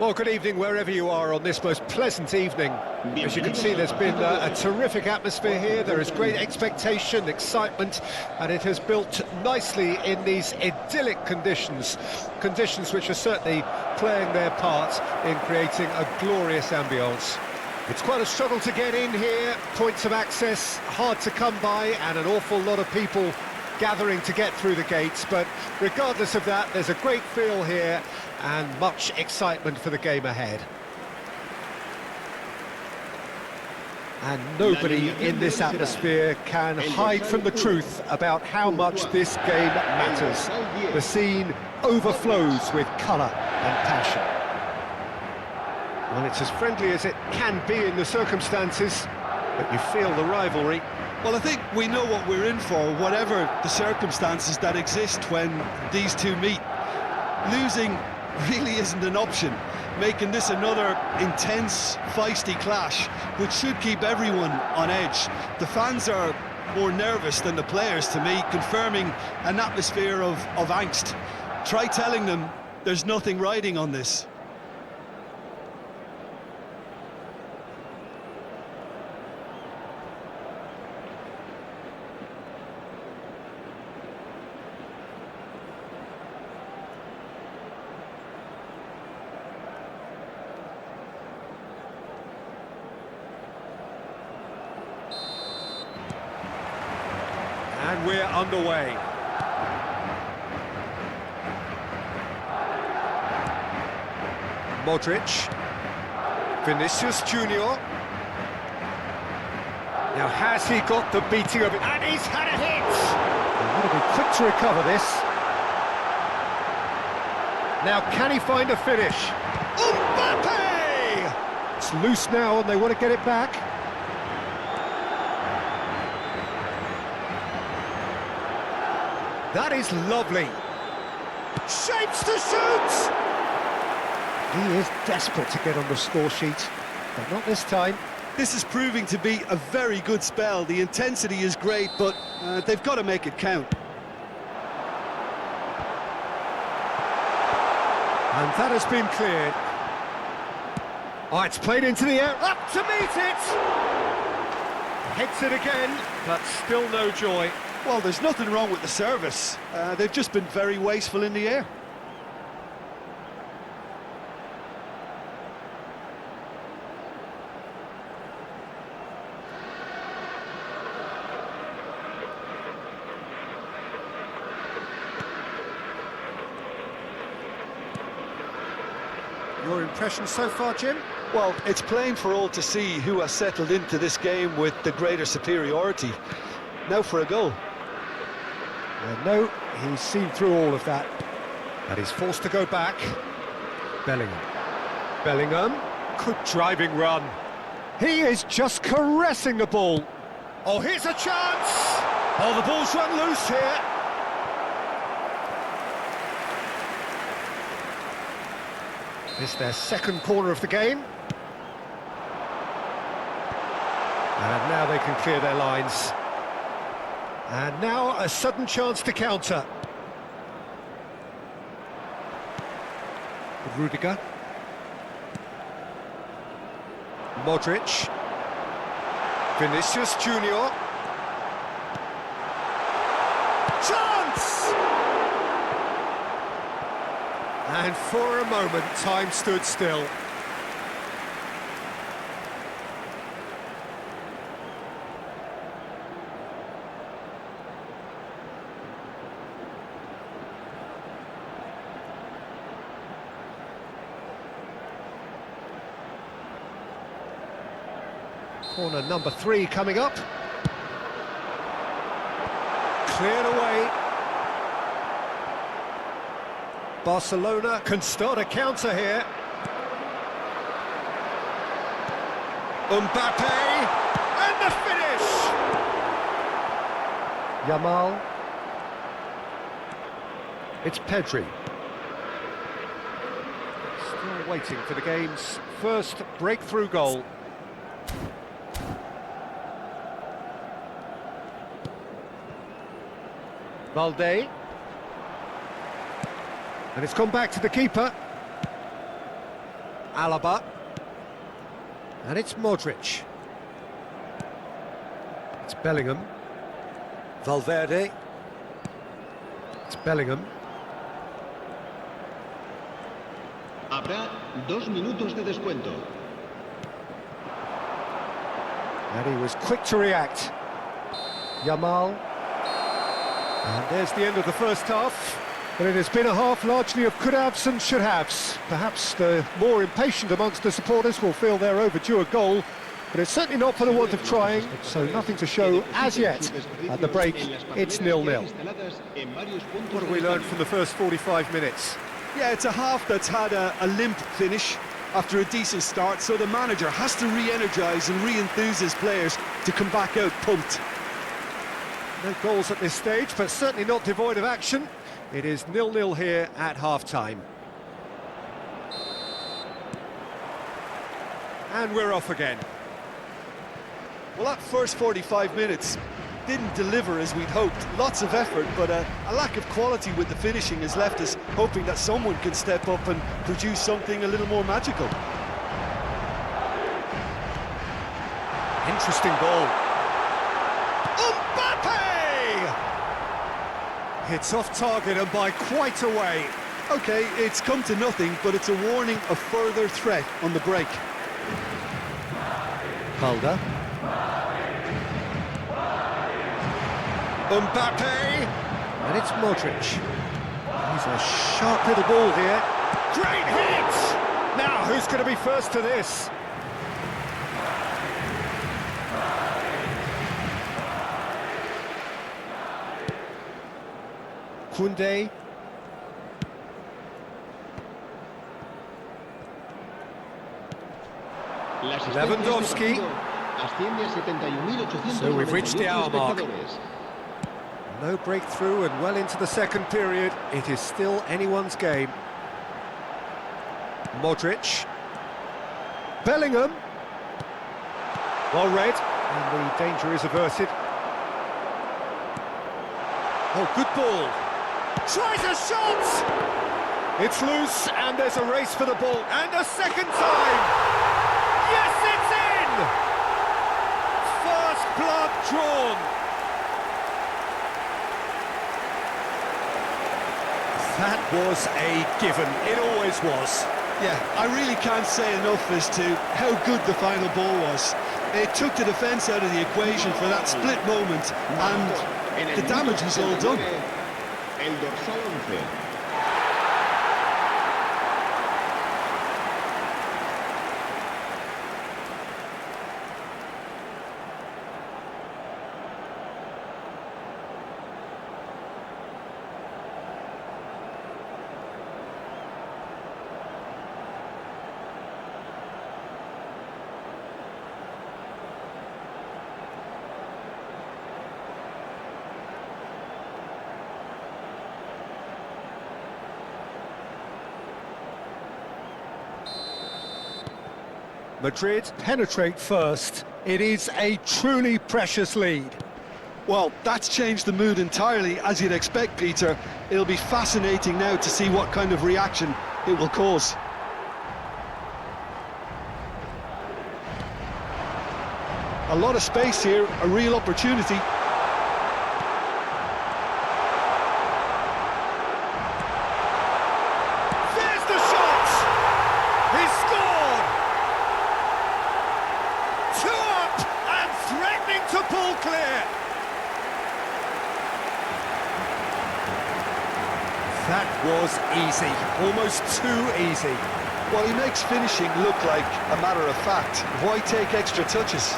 Well, good evening wherever you are on this most pleasant evening. As you can see, there's been a terrific atmosphere here. There is great expectation, excitement, and it has built nicely in these idyllic conditions. Conditions which are certainly playing their part in creating a glorious ambience. It's quite a struggle to get in here, points of access hard to come by, and an awful lot of people gathering to get through the gates, but regardless of that, there's a great feel here and much excitement for the game ahead. And nobody in this atmosphere can hide from the truth about how much this game matters. The scene overflows with colour and passion. Well, it's as friendly as it can be in the circumstances, but you feel the rivalry. Well, I think we know what we're in for, whatever the circumstances that exist when these two meet. Losing really isn't an option, making this another intense, feisty clash, which should keep everyone on edge. The fans are more nervous than the players, to me, confirming an atmosphere of angst. Try telling them there's nothing riding on this. And we're underway. Modric. Vinicius Junior. Now has he got the beating of it? And he's had a hit! He'll be quick to recover this. Now can he find a finish? Mbappe! It's loose now and they want to get it back. That is lovely. Shapes to shoot! He is desperate to get on the score sheet, but not this time. This is proving to be a very good spell. The intensity is great, but they've got to make it count. And that has been cleared. Oh, it's played into the air, up to meet it! Hits it again, but still no joy. Well, there's nothing wrong with the service. They've just been very wasteful in the air. Your impression so far, Jim? Well, it's plain for all to see who has settled into this game with the greater superiority. Now for a goal. No, he's seen through all of that. And he's forced to go back. Bellingham. Bellingham. Good driving run. He is just caressing the ball. Oh, here's a chance! Oh, the ball's run loose here. It's their second corner of the game. And now they can clear their lines. And now a sudden chance to counter. Rudiger. Modric. Vinicius Junior. Chance! And for a moment, time stood still. Corner number 3 coming up. Cleared away. Barcelona can start a counter here. Mbappe, and the finish! Yamal. It's Pedri. Still waiting for the game's first breakthrough goal. Valde. And it's gone back to the keeper. Alaba. And it's Modric. It's Bellingham. Valverde. It's Bellingham. Habrá 2 minutos de descuento. And he was quick to react. Yamal. And there's the end of the first half. But it has been a half largely of could-haves and should-haves. Perhaps the more impatient amongst the supporters will feel they're overdue a goal, but it's certainly not for the want of trying, so nothing to show as yet. At the break, it's 0-0. What have we learned from the first 45 minutes? Yeah, it's a half that's had a limp finish after a decent start, so the manager has to re-energise and re-enthuse his players to come back out pumped. No goals at this stage, but certainly not devoid of action. It is 0-0 here at half-time. And we're off again. Well, that first 45 minutes didn't deliver as we'd hoped. Lots of effort, but a lack of quality with the finishing has left us hoping that someone can step up and produce something a little more magical. Interesting goal. Mbappe! It's off target and by quite a way. OK, it's come to nothing, but it's a warning of further threat on the break. Calder. Mbappe! And it's Modric. He's a sharp little ball here. Great hit! Now, who's going to be first to this? Koundé. Lewandowski. So we've reached the hour mark. No breakthrough and well into the second period. It is still anyone's game. Modric. Bellingham. Well read, and the danger is averted. Oh, good ball. Tries a shot! It's loose, and there's a race for the ball. And a second time! Yes, it's in! First blood drawn. That was a given. It always was. Yeah, I really can't say enough as to how good the final ball was. It took the defence out of the equation for that split moment, and the damage was all done. El dorsal 11. Madrid penetrate first. It is a truly precious lead. Well, that's changed the mood entirely, as you'd expect, Peter. It'll be fascinating now to see what kind of reaction it will cause. A lot of space here, a real opportunity. There's the shot! He's scored! 2 up and threatening to pull clear. That was easy, almost too easy. Well, he makes finishing look like a matter of fact. Why take extra touches?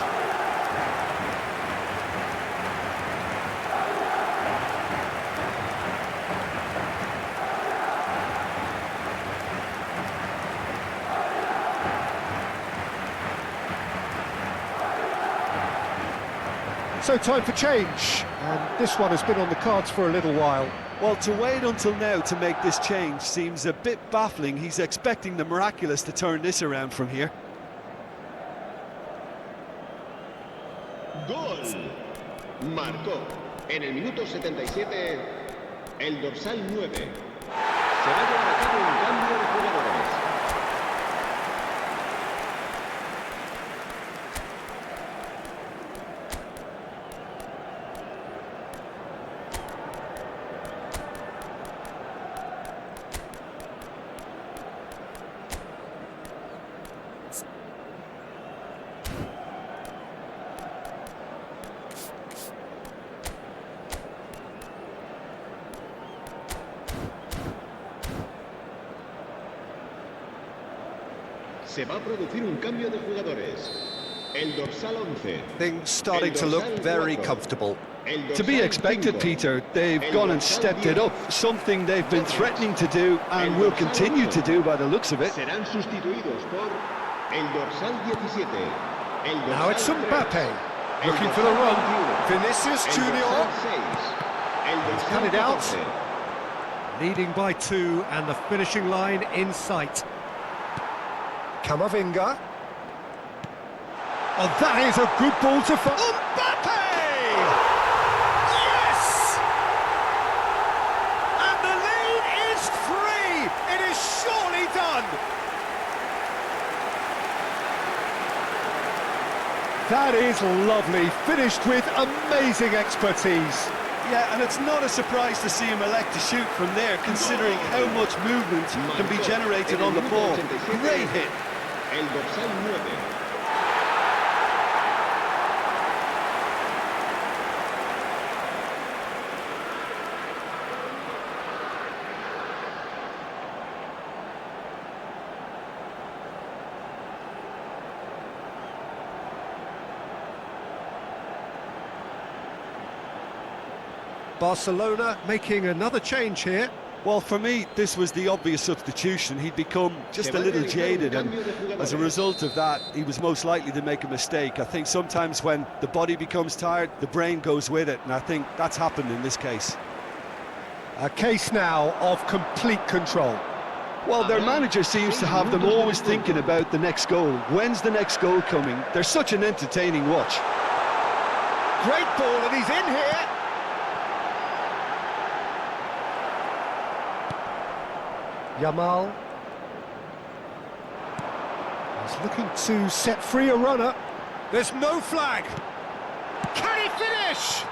So time for change, and this one has been on the cards for a little while. Well, to wait until now to make this change seems a bit baffling. He's expecting the miraculous to turn this around from here. Gol. Marcó en el minuto 77 el dorsal 9. Se va a llevar a cabo un cambio de jugadores. Se va a producir un cambio de jugadores. El dorsal 11. Things starting to look very comfortable. To be expected, Peter. They've gone and stepped it up, something they've been threatening to do and will continue to do by the looks of it. Serán sustituidos por el dorsal 17. Now it's Mbappe, looking for the run. Vinicius Junior. He's cut it out. Leading by 2 and the finishing line in sight. Camavinga. Oh, that is a good ball to Mbappe! Yes! And the lead is 3! It is surely done! That is lovely, finished with amazing expertise. Yeah, and it's not a surprise to see him elect to shoot from there, considering how much movement can be generated on the ball. Great hit. El dorsal 9. Barcelona making another change here. Well, for me, this was the obvious substitution. He'd become just a little jaded, and as a result of that, he was most likely to make a mistake. I think sometimes when the body becomes tired, the brain goes with it, and I think that's happened in this case. A case now of complete control. Well, their manager seems to have them always thinking about the next goal. When's the next goal coming? They're such an entertaining watch. Great ball, and he's in here. Yamal. He's looking to set free a runner. There's no flag. Can he finish?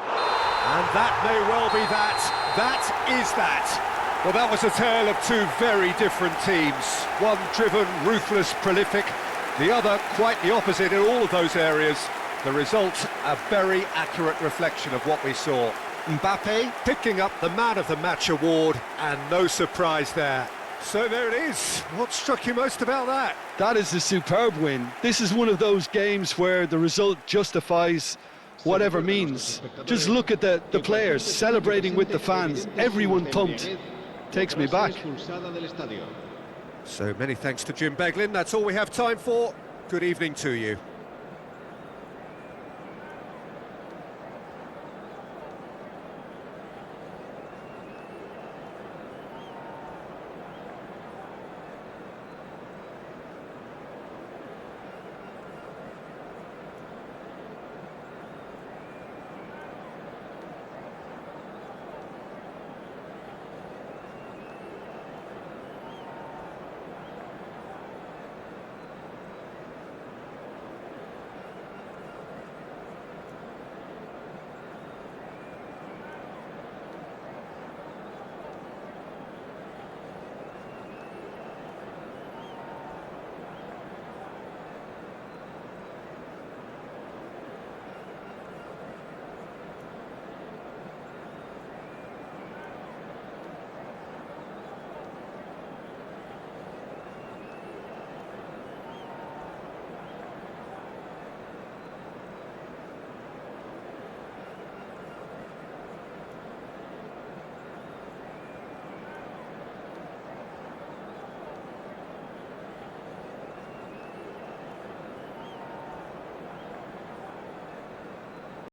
And that may well be that. That is that. Well, that was a tale of two very different teams. One driven, ruthless, prolific. The other quite the opposite in all of those areas. The result, a very accurate reflection of what we saw. Mbappe picking up the Man of the Match award, and no surprise there. So there it is. What struck you most about that? That is a superb win. This is one of those games where the result justifies whatever means. Just look at the players celebrating with the fans. Everyone pumped. Takes me back. So many thanks to Jim Beglin. That's all we have time for. Good evening to you.